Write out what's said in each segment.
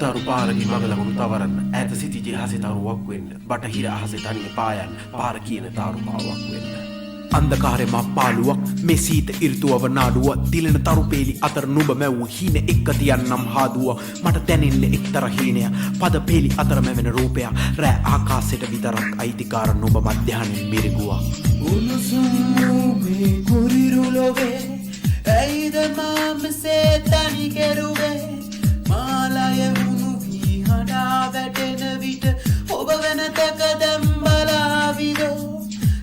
තරු පාරකි මගලකුණු තවරන්න ඇත සිටිජේ හසේ තරුවක් වෙන්න බටහිර අහසේ තනිය පායන්න පාර කියන තාරුකාවක් වෙන්න අන්ධකාරෙම පාළුවක් මේ සීත ඉර්තුවව නාඩුව දිලෙන තරුපේලි අතර නුඹ මැව්ව හීන එක්ක තියන්නම් හාදුව මට දැනෙන්නේ එක්තර හීනය පද පේලි අතර මැවෙන රූපය රෑ ආකාශයට විතරක් අයිතිකාර නුඹ මධ්‍යහනින් මිරිගුවා උණුසුම් මේ කුරිරු ලොවේ ඇයිද මම සේතනි කෙරුවේ මාලය වුණු වී හඬා වැටෙන විට ඔබ වෙනතක දැම් බලාවිදෝ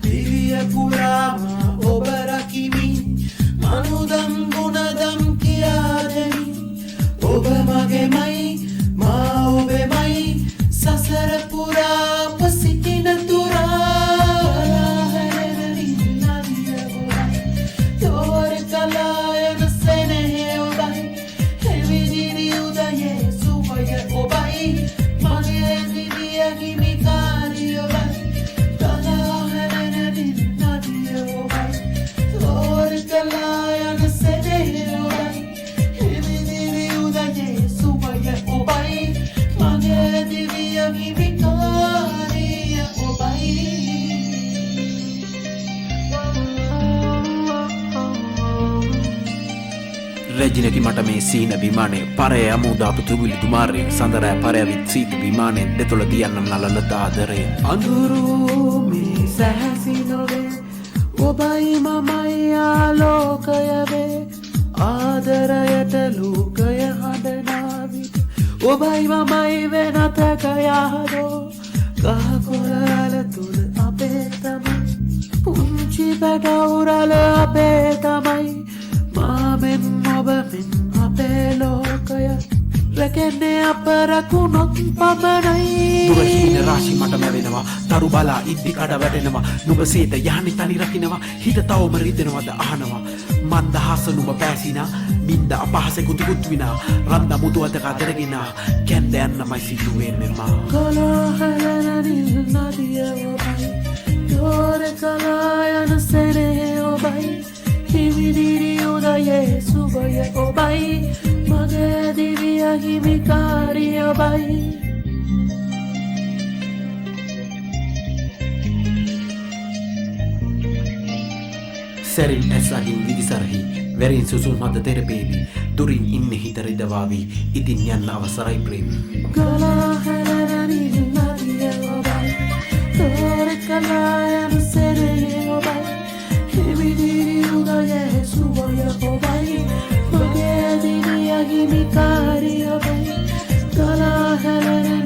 දිවිය පුරාම ඔබ රකිමින් මනුදම් ගුණදම් කියා දෙමි ඔබ මගේමයි මා ඔබෙමයි සසර පුරා අප සිටින තුරා රැජිනකි මට මේ සීන විමානය පරය අමුදාපු තුවිලි තුමාරය සඳරෑ පරයවිත් සීත විමානයෙන් දෙතුළ තියන්නම් නලලත ආදරය අඳුරු මේ සැහැසි නොවේ ඔබයි මමයි ආලෝකයවේ ආදරයට ලෝකය හඬනාවිට ඔබයි මමයි වෙනතක යහදෝ ගහකොළල තුළ අපේ තමයි පුංචි පැටවුරල අපේ තමයි මාමෙන් ඔබමින් අපේ ලෝකය රැකෙන්නේ අප රැකුණොත් පමණයි දුරහීන රාශි මට මැවෙනවා තරු බලා ඉද්දි කඩ වැටෙනවා නුඹ සේත යහනි තනි රකිනවා හිත තවම රිදෙනවද අහනවා මන්දහස නුඹ පෑසිනා මින්ද අපහසෙ කුතිකුත් විනා රන්ද මුදුවතක අදරගෙන කැන්ද යන්නමයි සිදුවේ මෙමා කලාහලනිල් නදිය ඔබයි දෝර කලා යන සෙනේ ඔබයි හිමිදිරි උදයේ සුබය ඔබයි මගේ දිවිය හිමිකාරිය ඔබයි සැරින් ඇස්සකින් විදිසරහි වැරින් සුසුල් මත තෙරපේවි දුරින් ඉන්න හිත රිදවාවී ඉතින් යන්න අවසරයි ප්‍රේමී කලාහලනිල් නදිය ඔබයි දෝර කලා යන සෙනේ ඔබයි හිමිදිරි උදයේ සුබය ඔබයි මගේ දිවිය හිමිකාරිය ඔබයි කලාහලනිල්